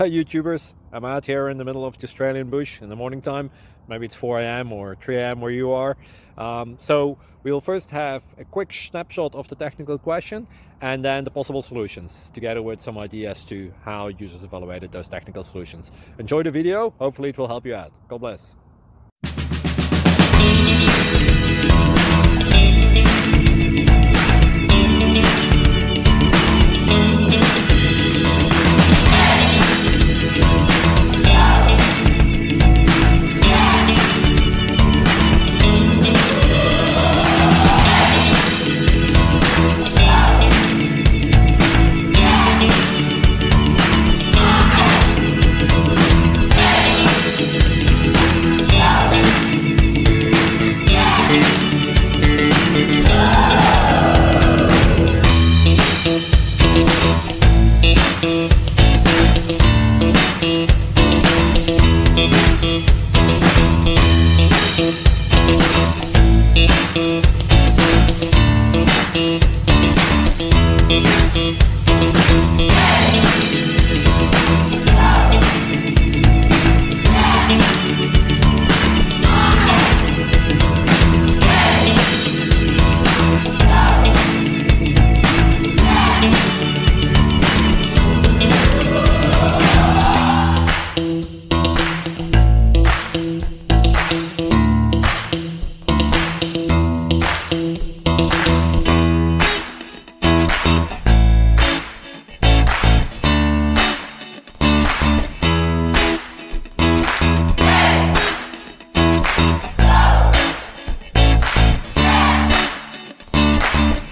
Hi YouTubers, I'm out here in the middle of the Australian bush in the morning time. Maybe it's 4 a.m. or 3 a.m. where you are. So we'll first have a quick snapshot of the technical question and then the possible solutions, together with some ideas to how users evaluated those technical solutions. Enjoy the video, hopefully it will help you out. God bless.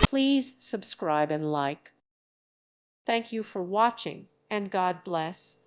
Please subscribe and like. Thank you for watching, and God bless.